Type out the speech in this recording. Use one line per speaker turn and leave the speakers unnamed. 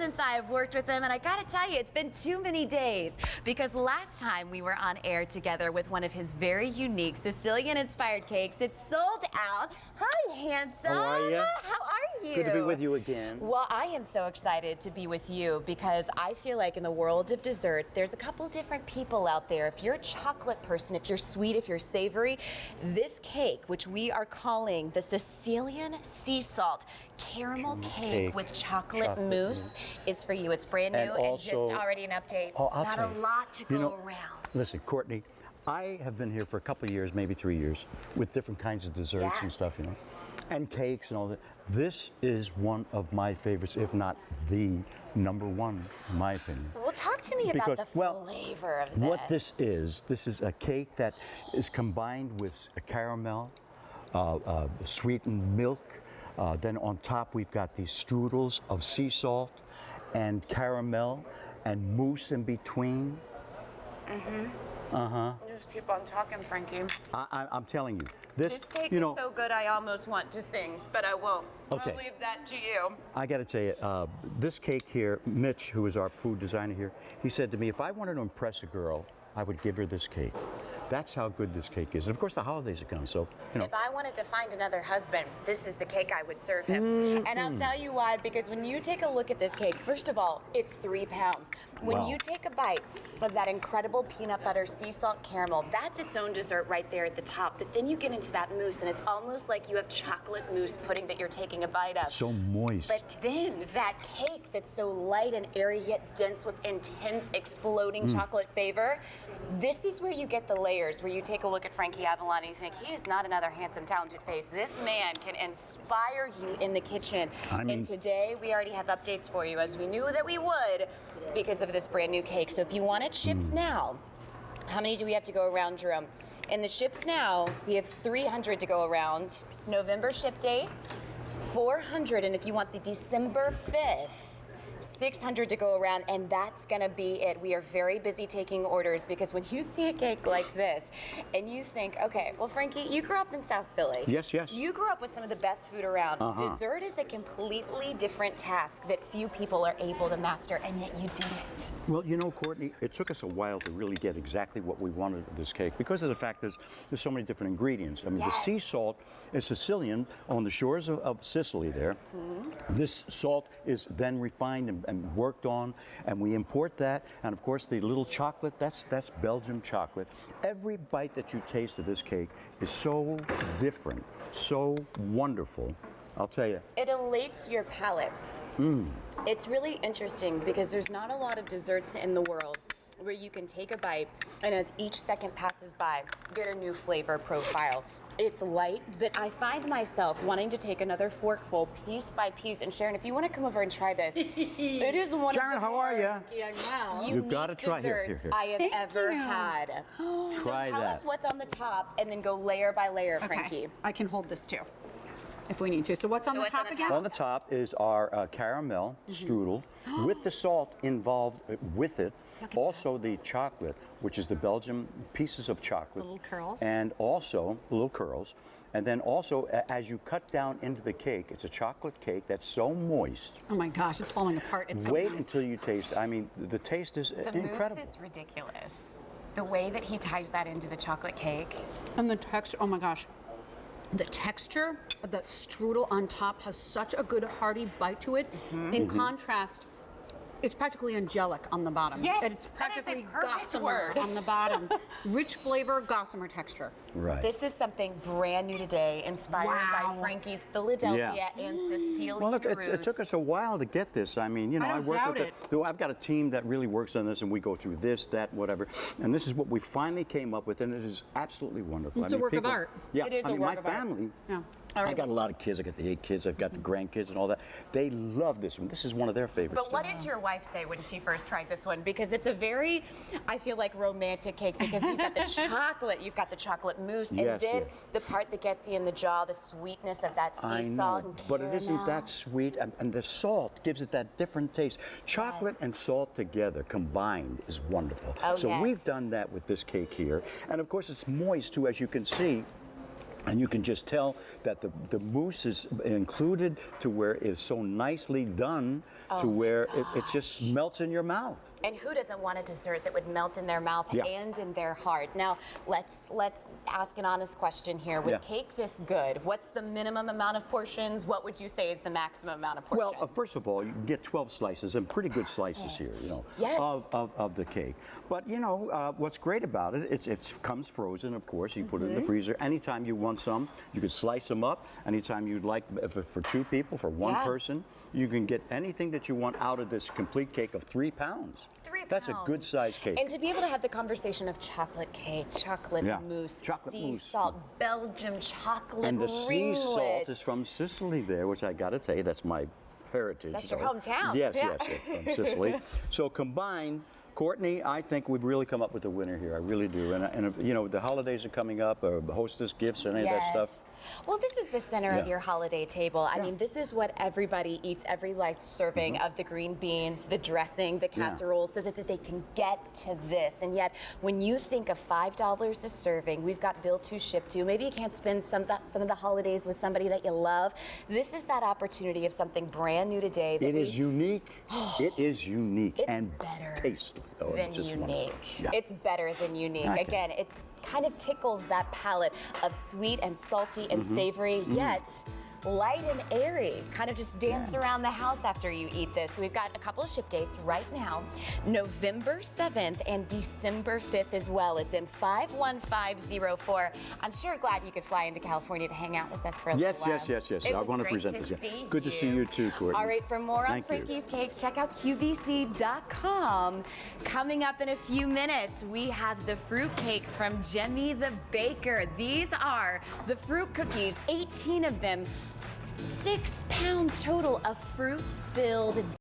since I have worked with him, and I gotta tell you, it's been too many days because last time we were on air together with one of his very unique Sicilian-inspired cakes, it sold out. Hi, handsome.
How are you?
How are you?
Good to be with you again.
Well, I am so excited to be with you because I feel like in the world of dessert, there's a couple different people out there. If you're a chocolate person, if you're sweet, if you're savory, this cake, which we are calling the Sicilian sea salt caramel cake with chocolate mousse, is for you. It's brand new and just already an update. Not a lot to go around.
Listen, Courtney, I have been here for a couple of years, maybe 3 years, with different kinds of desserts and stuff, you know, and cakes and all that. This is one of my favorites, if not the #1, in my opinion.
Well, talk to me about the flavor of this.
What this is a cake that is combined with a caramel, sweetened milk. Then on top, we've got these strudels of sea salt and caramel and mousse in between.
Just keep on talking, Frankie.
I'm telling you,
This cake is so good I almost want to sing, but I won't.
Okay.
I'll leave that to you.
I got to tell you, this cake here, Mitch, who is our food designer here, he said to me, if I wanted to impress a girl, I would give her this cake. That's how good this cake is. And of course, the holidays are coming, so, you know.
If I wanted to find another husband, this is the cake I would serve him. And I'll tell you why, because when you take a look at this cake, first of all, it's 3 pounds. When you take a bite of that incredible peanut butter sea salt caramel, that's its own dessert right there at the top. But then you get into that mousse, and it's almost like you have chocolate mousse pudding that you're taking a bite of.
So moist.
But then that cake that's so light and airy yet dense with intense exploding chocolate flavor, this is where you get the layers, where you take a look at Frankie Avalon and you think, he is not another handsome, talented face. This man can inspire you in the kitchen. And today we already have updates for you, as we knew that we would because of this brand new cake. So if you want it shipped now, how many do we have to go around, Jerome? In the ships now, we have 300 to go around. November ship date, 400. And if you want the December 5th, 600 to go around, and that's gonna be it. We are very busy taking orders because when you see a cake like this and you think, okay, well, Frankie, you grew up in South Philly.
Yes, yes.
You grew up with some of the best food around. Dessert is a completely different task that few people are able to master, and yet you did it.
Well, you know, Courtney, it took us a while to really get exactly what we wanted with this cake because of the fact there's so many different ingredients. I mean, the sea salt is Sicilian on the shores of Sicily there. This salt is then refined and worked on, and we import that. And of course, the little chocolate, that's Belgian chocolate. Every bite that you taste of this cake is so different, so wonderful. I'll tell you.
It elates your palate. It's really interesting because there's not a lot of desserts in the world where you can take a bite and as each second passes by, get a new flavor profile. It's light, but I find myself wanting to take another forkful piece by piece. And Sharon, if you want to come over and try this, it is one
Sharon,
of the
how are you? You've
got to
try
desserts
here.
I have ever had. So
Try
tell us what's on the top and then go layer by layer, Frankie.
I can hold this too, if we need to. So what's on the top again?
On the top is our caramel strudel with the salt involved with it. Also the chocolate, which is the Belgian pieces of chocolate.
The little curls.
And also little curls. And then also, as you cut down into the cake, it's a chocolate cake that's so moist.
Oh my gosh, it's falling apart. It's so
Wait
nice.
until you taste. I mean, the taste is incredible.
The mousse is ridiculous. The way that he ties that into the chocolate cake.
And the texture, oh my gosh. The texture of that strudel on top has such a good hearty bite to it. In contrast, it's practically angelic on the bottom.
Yes,
and it's practically
that is a perfect
gossamer
word.
on the bottom. Rich flavor, gossamer texture.
Right.
This is something brand new today, inspired by Frankie's Philadelphia and Sicilian
Well, look,
roots.
it took us a while to get this. I mean, you know,
I don't
work
doubt
with I've got a team that really works on this, and we go through this, that, whatever. And this is what we finally came up with, and it is absolutely wonderful.
It's a work of art.
Yeah,
It is
I
a
mean,
work
my
of art.
family.
Yeah.
I got a lot of kids. I got the 8 kids. I've got the grandkids and all that. They love this one. This is one of their favorites.
But what did your wife say when she first tried this one? Because it's a very, I feel like, romantic cake because you've got the chocolate, you've got the chocolate mousse, and then the part that gets you in the jaw, the sweetness of that sea salt and
but it isn't that sweet, and the salt gives it that different taste. Chocolate and salt together, combined, is wonderful.
Oh,
so we've done that with this cake here. And of course, it's moist too, as you can see. And you can just tell that the mousse is included to where it's so nicely done to where it just melts in your mouth.
And who doesn't want a dessert that would melt in their mouth
Yeah.
and in their heart? Now, let's ask an honest question here. With cake this good, what's the minimum amount of portions? What would you say is the maximum amount of portions?
Well, first of all, you can get 12 slices, and pretty good slices here,
Yes.
of the cake. But what's great about it, it comes frozen, of course. You put it in the freezer. Anytime you want some, you can slice them up. Anytime you'd like, for 2 people, for 1 person, you can get anything that you want out of this complete cake of 3 pounds.
3 pounds.
That's a good size cake.
And to be able to have the conversation of chocolate cake, chocolate mousse,
chocolate
sea
mousse.
salt, Belgium chocolate
And the sea salt
ringlets.
is from Sicily there, which I got to tell you, that's my heritage.
That's your hometown.
Yes,
Yeah.
yes, from Sicily. So combined, Courtney, I think we've really come up with a winner here. I really do. And the holidays are coming up, or hostess gifts, and any of that stuff.
Well, this is the center of your holiday table. I mean, this is what everybody eats, every last serving of the green beans, the dressing, the casserole, so that they can get to this. And yet, when you think of $5 a serving, we've got bill to ship to. Maybe you can't spend some of the holidays with somebody that you love. This is that opportunity of something brand new today.
It is unique. It is unique and
better
tasty. Oh,
than
it's just
unique.
wonderful. Yeah.
It's better than unique.
Okay.
Again, it kind of tickles that palate of sweet and salty and savory, yet light and airy. Kind of just dance around the house after you eat this. So we've got a couple of ship dates right now, November 7th and December 5th as well. It's in 51504. I'm sure glad you could fly into California to hang out with us for a little while.
Yes.
It
I
was
want to
great
present
to
this.
see
Good to see you too, Courtney.
All right, for more on
Thank you.
Frankie's Cakes, check out QVC.com. Coming up in a few minutes, we have the fruit cakes from Jemmy the Baker. These are the fruit cookies, 18 of them, 6 pounds total of fruit-filled